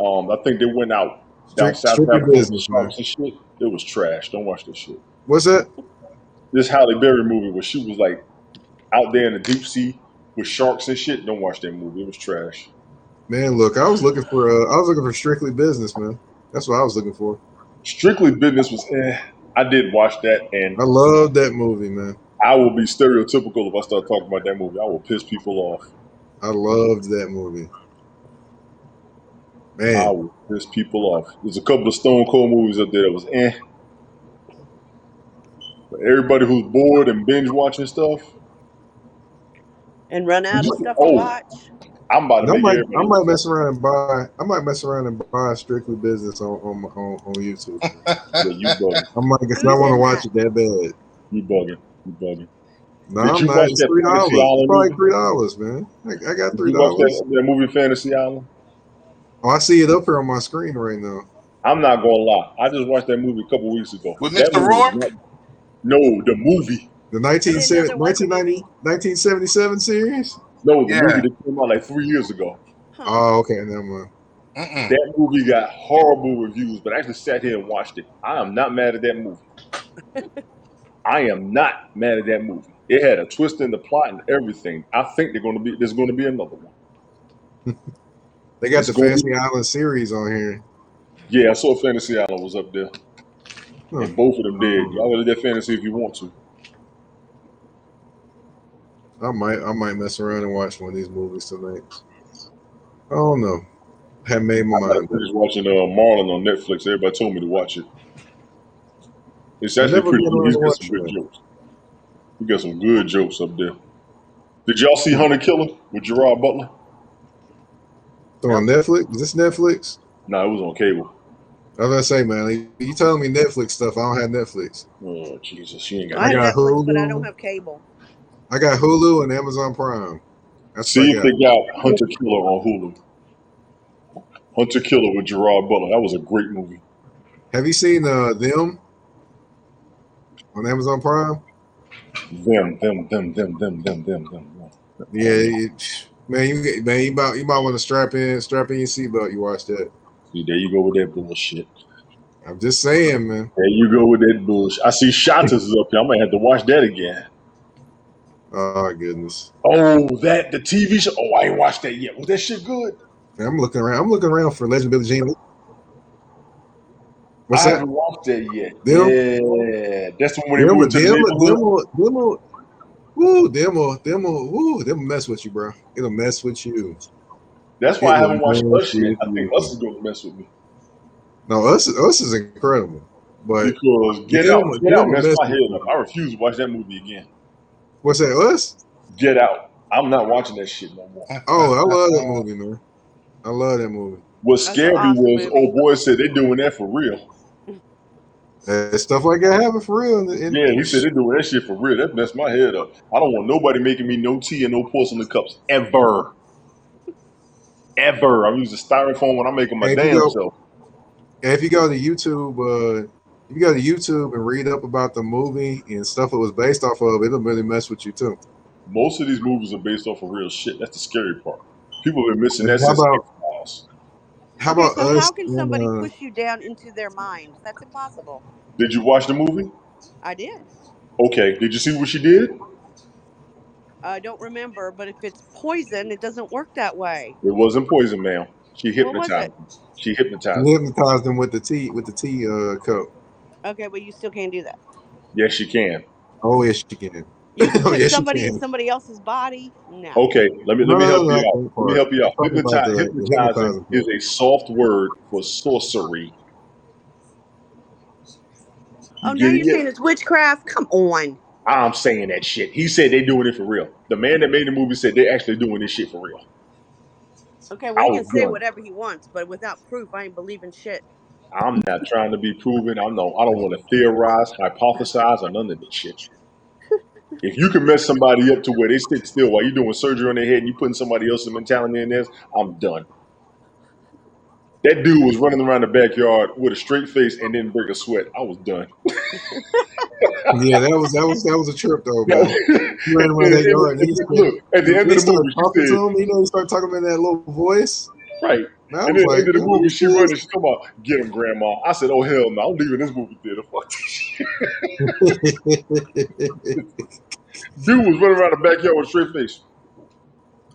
I think they went out down South Strictly Africa with Business, man. sharks and shit. It was trash. Don't watch this shit. What's that? This Halle Berry movie where she was like out there in the deep sea with sharks and shit. Don't watch that movie. It was trash. Man, look, I was looking for Strictly Business, man. That's what I was looking for. Strictly Business was I did watch that, and I love that movie, man. I will be stereotypical if I start talking about that movie. I will piss people off. I loved that movie. I Man, will piss people off. There's a couple of Stone Cold movies up there that was But everybody who's bored and binge watching stuff, And run out of you- stuff oh. to watch. I'm about to I make might everybody. mess around and buy Strictly Business on YouTube. Yeah, you bugging. I might because I Who's want to in watch that? it that bad. You bugging. You bugging. No, Did I'm you not. watch It's that $3. Fantasy It's Island probably movie? $3, man. I got Did you watch $3. that movie Fantasy Island? Oh, I see it up here on my screen right now. I'm not gonna lie. I just watched that movie a couple weeks ago. With That Mr. movie was Rourke? no, the movie. The I didn't know there was a 1977 series? No, the Yeah. movie that came out like 3 years ago. Huh. Oh, okay. Never mind. Mm-mm. That movie got horrible reviews, but I actually sat here and watched it. I am not mad at that movie. I am not mad at that movie. It had a twist in the plot and everything. I think there's gonna be another one. They got It's the going- Fantasy Island series on here. Yeah, I saw Fantasy Island was up there. Huh. And both of them did. Y'all look at that fantasy if you want to. I might mess around and watch one of these movies tonight. I don't know. Haven't made my I mind. finished watching Marlon on Netflix. Everybody told me to watch it. It's I've actually never pretty been good. on He's to got watch some good that. jokes. He got some good jokes up there. Did y'all see Hunter Killer with Gerard Butler? So on Netflix? Is this Netflix? No, it was on cable. I was gonna say, man, you telling me Netflix stuff? I don't have Netflix. Oh Jesus, she ain't I got. I have got Netflix, but I Hulu. don't have cable. I got Hulu and Amazon Prime. That's See what I if got. they got Hunter Killer on Hulu. Hunter Killer with Gerard Butler. That was a great movie. Have you seen Them on Amazon Prime? Them. Yeah, you might want to strap in your seatbelt. You watch that. See, there you go with that bullshit. I'm just saying, man. There you go with that bullshit. I see Shotters is up there. I might have to watch that again. Oh goodness. Oh, the TV show. Oh, I ain't watched that yet. Was that shit good? Man, I'm looking around for Legend of Billie Jean. What's I that? haven't watched that yet. Them? Yeah, that's the one where they moved to the neighborhood. Them mess with you, bro. It'll mess with you. That's why I It'll haven't watched mess Us yet. with I think you. Us is going to mess with me No, us is incredible. But because Get them Out will messed mess my with head you. up. I refuse to watch that movie again. What's that? Us? Get Out. I'm not watching that shit no more. Oh, I love that movie, man. I love that movie. What That's scared an me awesome was movie. old boy said they're doing that for real. Stuff like that happen for real. Yeah, he said they're doing that shit for real. That messed my head up. I don't want nobody making me no tea and no porcelain cups ever. Ever. I'm using styrofoam when I'm making my Hey, damn self. if you go to YouTube, and read up about the movie and stuff it was based off of, it'll really mess with you too. Most of these movies are based off of real shit. That's the scary part. People have been missing that How since about- X-Files. How Okay, about so us? how can somebody and, push you down into their mind? That's impossible. Did you watch the movie? I did. Okay. Did you see what she did? I don't remember, but if it's poison, it doesn't work that way. It wasn't poison, ma'am. She What was hypnotized it? him. She hypnotized him. hypnotized them with the tea cup. Okay, but you still can't do that. Yes, you can. Oh yes, you can. You can Oh put yes, you somebody in can. somebody else's body. No. Okay, let me No, help you not out. that Let me part. help you I'm out. talking about the Hypnotizing hypnotizing is part. a soft word for sorcery. Oh, You now get it you're yet? saying it's witchcraft? Come on. I'm saying that shit. He said they doing it for real. The man that made the movie said they're actually doing this shit for real. Okay, well I he was can say done. whatever he wants, but without proof, I ain't believing shit. I'm not trying to be proven. I don't want to theorize, hypothesize, or none of this shit. If you can mess somebody up to where they sit still while you're doing surgery on their head and you putting somebody else's mentality in theirs, I'm done. That dude was running around the backyard with a straight face and didn't break a sweat. I was done. Yeah, that was a trip though, No. man. He ran around that yard and Look, at the end of they the started movie, she talking said, to him. He started talking in that little voice. right. Man, I And was then at the like, end of the what movie, is she this? running. She come out, get him, Grandma. I said, oh, hell no. I'm leaving this movie theater. Fuck this shit. Dude was running around the backyard with a straight face.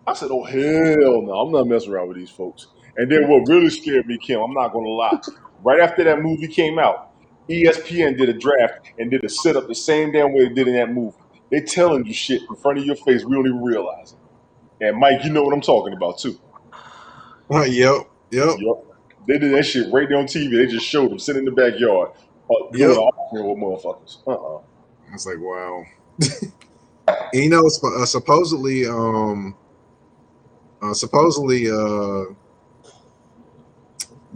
I said, oh, hell no. I'm not messing around with these folks. And then what really scared me, Kim, I'm not going to lie. Right after that movie came out, ESPN did a draft and did a sit-up the same damn way they did in that movie. They telling you shit in front of your face. We don't even realize it. And Mike, you know what I'm talking about, too. Yep. Yep. They did that shit right there on TV. They just showed them sitting in the backyard doing an argument with motherfuckers. I was like, wow. And, you know, supposedly,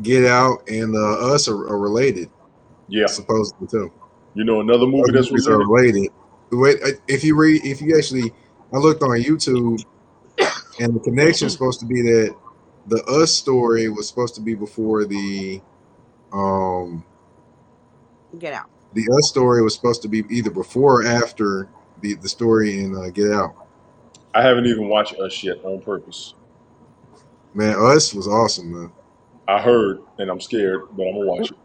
Get Out and Us are related. Yeah. Supposedly too. You know another movie Those that's movies are related? related. Wait, if you actually, I looked on YouTube, and the connection is supposed to be that the Us story was supposed to be before the Get Out. The Us story was supposed to be either before or after the story in Get Out. I haven't even watched Us yet on purpose. Man, Us was awesome, man. I heard, and I'm scared, but I'm gonna watch it.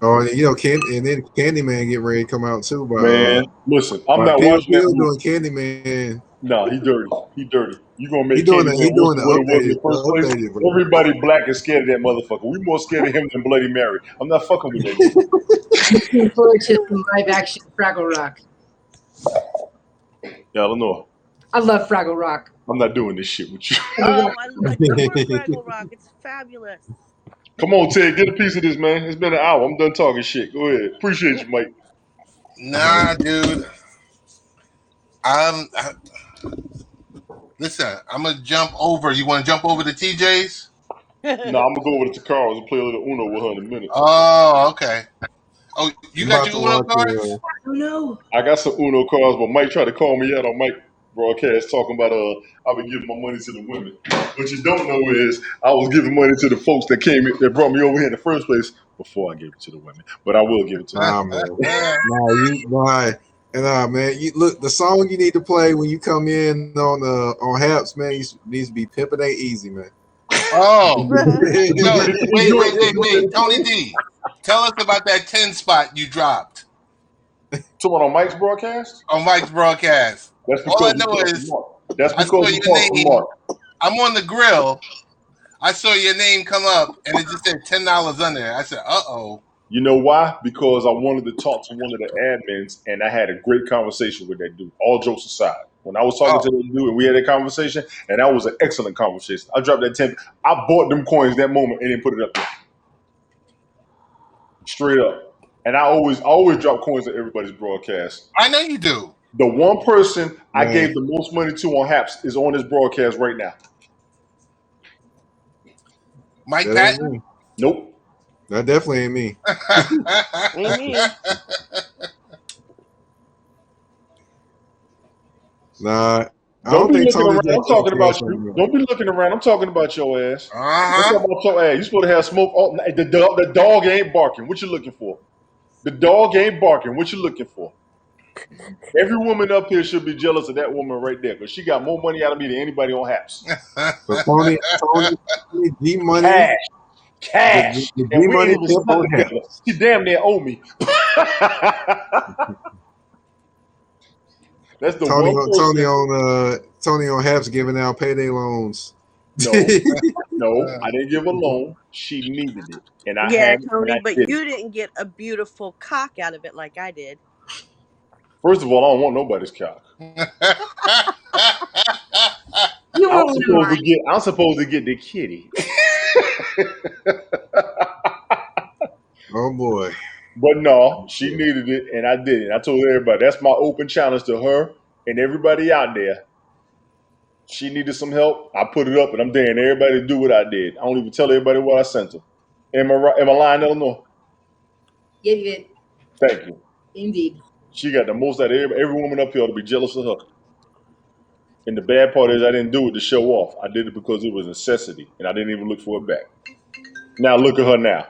Oh, and you know, and then Candyman getting ready to come out too. Man, listen, I'm not Peele watching that doing movie. Candyman. No, he dirty. He dirty. You gonna He make doing Candyman worse than what it was in the first place? updated version. Everybody black is scared of that motherfucker. We more scared of him than Bloody Mary. I'm not fucking with that nigga. Looking forward to the live action Fraggle Rock. Yeah, Eleanor, I love Fraggle Rock. I'm not doing this shit with you. Oh, I adore Fraggle Rock. It's fabulous. Come on, Ted, get a piece of this, man. It's been an hour. I'm done talking shit. Go ahead. Appreciate you, Mike. Nah, dude. Listen, I'm gonna jump over. You want to jump over to TJ's? No, I'm gonna go over to Carl's and play a little Uno with her in a minute. Oh, okay. Oh, you got your Uno cards? Oh no. I got some Uno cards, but Mike tried to call me out on Mike broadcast talking about I've been giving my money to the women. What you don't know is I was giving money to the folks that brought me over here in the first place before I gave it to the women. But I will give it to them. Nah, man. Man. You look, the song you need to play when you come in on Haps, man, needs to be Pimpin' Ain't Easy, man. Oh, no, Wait. wait. Tony D, tell us about that 10 spot you dropped Someone on Mike's broadcast? on Mike's broadcast. That's All I because know is that's I saw because your name. Mark. I'm on the grill. I saw your name come up, and it just said $10 on there. I said, "Uh-oh." You know why? Because I wanted to talk to one of the admins, and I had a great conversation with that dude. All jokes aside, when I was talking to that dude and we had a conversation, and that was an excellent conversation. I dropped that 10. I bought them coins that moment and then put it up there, straight up. And I always drop coins at everybody's broadcast. I know you do. The one person I Man. gave the most money to on Haps is on this broadcast right now. Mike That ain't Patton? me. Nope. That definitely ain't me. Nah, I Don't don't be think looking Tony's around. that I'm talking about close right you. now. Don't be looking around. I'm talking about your ass. I'm Uh-huh. talking about your ass. You supposed to have smoke. Oh, the dog ain't barking. What you looking for? The dog ain't barking. What you looking for? Every woman up here should be jealous of that woman right there because she got more money out of me than anybody on Haps. So Tony, G Money, Cash. the And G we Money ain't even pimp split on together. Haps. She damn near owe me. That's the one person. Tony on Haps giving out payday loans. No, I didn't give a loan. She needed it, and I Yeah, had it, and Tony, I but did it. you didn't get a beautiful cock out of it like I did. First of all, I don't want nobody's cock. You I'm won't know supposed to get. I'm supposed to get the kitty. Oh boy. But no, she needed it, and I did it. I told everybody that's my open challenge to her and everybody out there. She needed some help. I put it up, and I'm daring everybody to do what I did. I don't even tell everybody what I sent her. Am I right? Am I lying, Eleanor? You did. Thank you. Indeed. She got the most out of every woman up here to be jealous of her. And the bad part is I didn't do it to show off. I did it because it was necessity, and I didn't even look for it back. Now look at her now.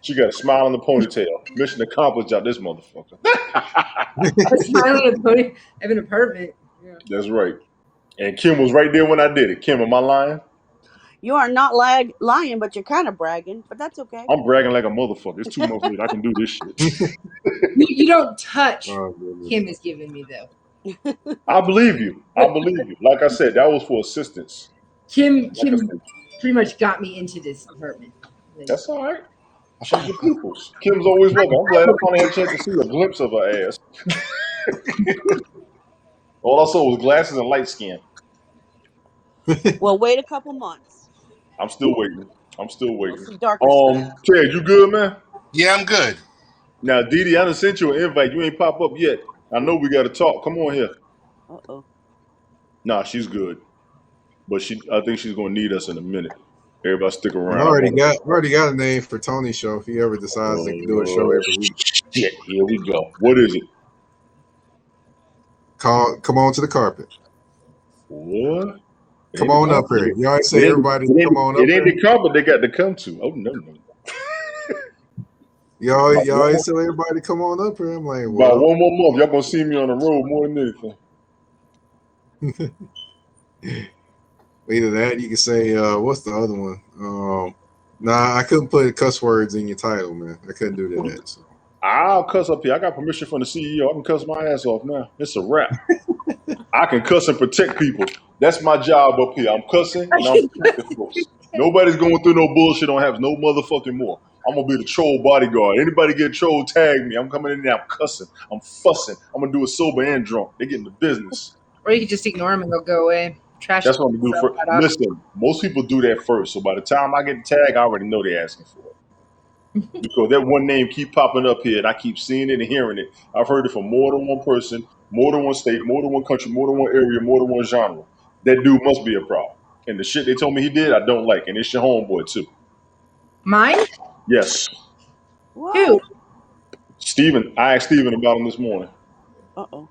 She got a smile on the ponytail. Mission accomplished out this motherfucker. Smiling at Tony. I have an apartment. Yeah. That's right. And Kim was right there when I did it. Kim, am I lying? You are not lying, but you're kind of bragging. But that's okay. I'm bragging like a motherfucker. It's 2 months later. I can do this shit. You don't touch Oh, goodness. Kim is giving me though. I believe you. I believe you. Like I said, that was for assistance. Kim Like I said, pretty much got me into this apartment. that's all right. She's your pupils. Kim's always welcome. I'm glad I finally had a chance to see a glimpse of her ass. All I saw was glasses and light skin. Well, wait a couple months. I'm still waiting. We'll waiting. see darker stuff. Ted, you good, man? Yeah, I'm good. Now, Didi, I done sent you an invite. You ain't pop up yet. I know we got to talk. Come on here. Uh-oh. Nah, she's good. But I think she's going to need us in a minute. Everybody stick I around. already got a name for Tony's show if he ever decides to do a show every week. Shit, here we go. What is it? Come on to the carpet. What? Come on up here. You always say everybody come on up It ain't here. the carpet they got to come to. Oh, no. You always tell everybody come on up here. I'm like, About well, one more month, y'all going to see me on the road more than anything. either that, you can say, what's the other one? Nah, I couldn't put cuss words in your title, man. I couldn't do that. So. I'll cuss up here. I got permission from the CEO. I can cuss my ass off now. It's a wrap. I can cuss and protect people. That's my job up here. I'm cussing and I'm protecting folks. Nobody's going through no bullshit on having no motherfucking more. I'm going to be the troll bodyguard. Anybody get troll, tag me. I'm coming in there. I'm cussing. I'm fussing. I'm going to do it sober and drunk. They get in the business. Or you can just ignore them and they'll go away. Trash. That's what I'm going to do first. Listen, most people do that first. So by the time I get the tag, I already know they're asking for it. Because that one name keep popping up here and I keep seeing it and hearing it. I've heard it from more than one person, more than one state, more than one country, more than one area, more than one genre. That dude must be a problem. And the shit they told me he did, I don't like. And it's your homeboy too. Mine? Yes. What? Who? Steven. I asked Steven about him this morning. Uh-oh.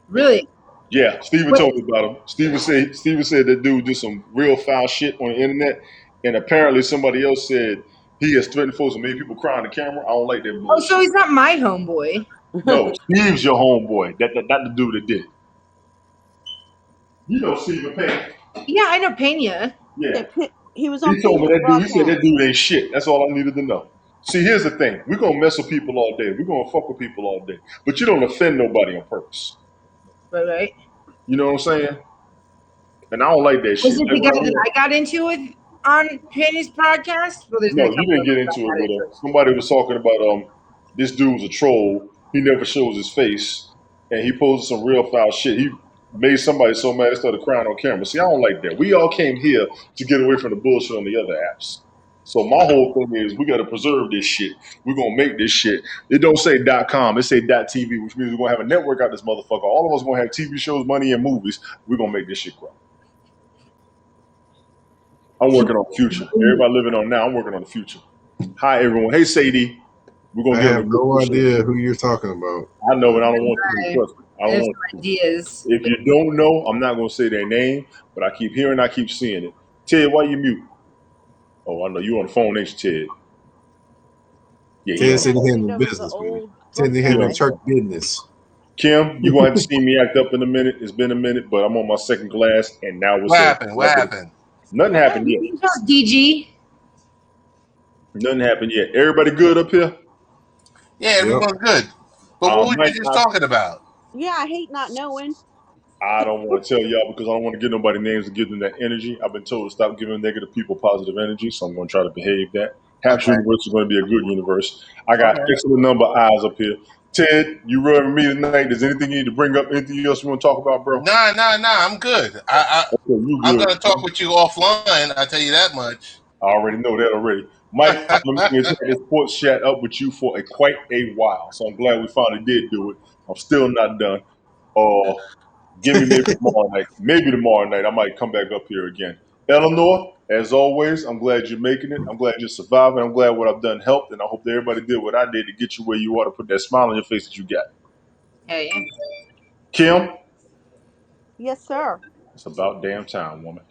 Really? Yeah, Steven told me about him. Steven said that dude did some real foul shit on the internet. And apparently somebody else said he has threatened folks and made people cry on the camera. I don't like that bullshit. Oh, so he's not my homeboy. No, Steve's your homeboy. That the dude that did it. You know Steven Payne. Yeah, I know Pena. Yeah. He was on. He told me that dude. He said that dude ain't shit. That's all I needed to know. See, here's the thing. We're gonna mess with people all day. We're gonna fuck with people all day. But you don't offend nobody on purpose. Right. You know what I'm saying? And I don't like that shit. Was it the guy that I got into with on Penny's podcast? Well, No, you didn't get into it with her. Somebody was talking about this dude was a troll. He never shows his face, and he posted some real foul shit. He made somebody so mad they started crying on camera. See, I don't like that. We all came here to get away from the bullshit on the other apps. So my whole thing is we got to preserve this shit. We're going to make this shit. It don't say .com. It say .tv, which means we're going to have a network out this motherfucker. All of us going to have TV shows, money, and movies. We're going to make this shit grow. I'm working on the future. Everybody living on now, I'm working on the future. Hi, everyone. Hey, Sadie. We're going I to get have no idea who you're talking about. I know, but I don't want to trust me. I don't There's want to. ideas. If you don't know, I'm not going to say their name, but I keep hearing, I keep seeing it. Ted, why you mute? Oh, I know you on the phone, ain't you, Ted? Yeah, Ted said he handling business, man. Ted he handling church business. Kim, you're going to have to see me act up in a minute. It's been a minute, but I'm on my second glass, and now What happened? What happened? Nothing happened yet. DG. Nothing happened yet. Everybody good up here? Yeah, everyone's good. But what were you just talking about? Yeah, I hate not knowing. I don't want to tell y'all because I don't want to give nobody names to give them that energy. I've been told to stop giving negative people positive energy, so I'm going to try to behave that. Hampshire Okay. University is going to be a good universe. I got Okay. excellent number of eyes up here. Ted, you running me tonight. Is anything you need to bring up? Anything else you want to talk about, bro? Nah. I'm good. Okay, you I'm good. gonna talk with you offline. I tell you that much. I already know that already. Mike, I've been meaning to take this sports chat up with you for quite a while, so I'm glad we finally did do it. I'm still not done. Give me maybe tomorrow night. Maybe tomorrow night I might come back up here again. Eleanor, as always, I'm glad you're making it. I'm glad you're surviving. I'm glad what I've done helped, and I hope that everybody did what I did to get you where you are to put that smile on your face that you got. Hey, yeah. Kim, Yes, sir. it's about damn time, woman.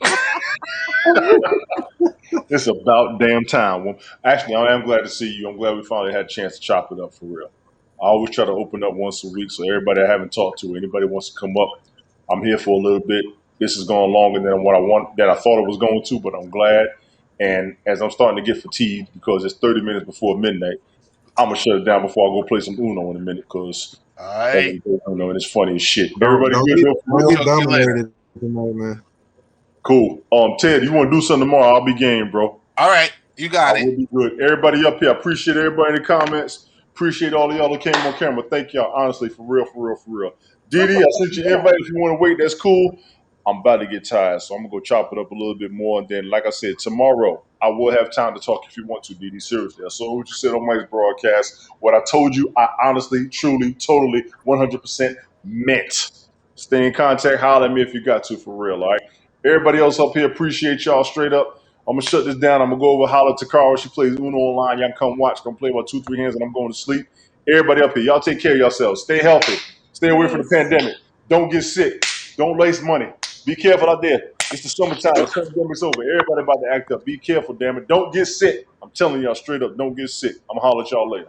It's about damn time, woman. Actually, I am glad to see you. I'm glad we finally had a chance to chop it up for real. I always try to open up once a week, so everybody I haven't talked to, anybody wants to come up, I'm here for a little bit. This has gone longer than what I thought it was going to, but I'm glad. And as I'm starting to get fatigued because it's 30 minutes before midnight, I'm gonna shut it down before I go play some Uno in a minute because All right. Uno and it's funny as shit. Don't, Everybody don't good get, though? For don't real? get Talk to you later. dominated tonight, man. Cool. Ted, you want to do something tomorrow? I'll be game, bro. All right. You got I it. will be good. Everybody up here, I appreciate everybody in the comments. Appreciate all of y'all that came on camera. Thank y'all, honestly, for real. Didi, I sent you an invite. If you want to wait, that's cool. I'm about to get tired, so I'm gonna go chop it up a little bit more. And then, like I said, tomorrow I will have time to talk if you want to, Didi. Seriously, I saw what you said on Mike's broadcast. What I told you, I honestly, truly, totally, 100% meant. Stay in contact. Holler at me if you got to, for real. All right. Everybody else up here, appreciate y'all straight up. I'm gonna shut this down. I'm gonna go over holler to Carl. She plays Uno online. Y'all can come watch. Gonna play about 2-3 hands, and I'm going to sleep. Everybody up here, y'all take care of yourselves. Stay healthy. Stay away from the Peace. pandemic. Don't get sick. Don't waste money. Be careful out there. It's the summertime. The pandemic's over. Everybody about to act up. Be careful, damn it. Don't get sick. I'm telling y'all straight up. Don't get sick. I'm gonna holler at y'all later.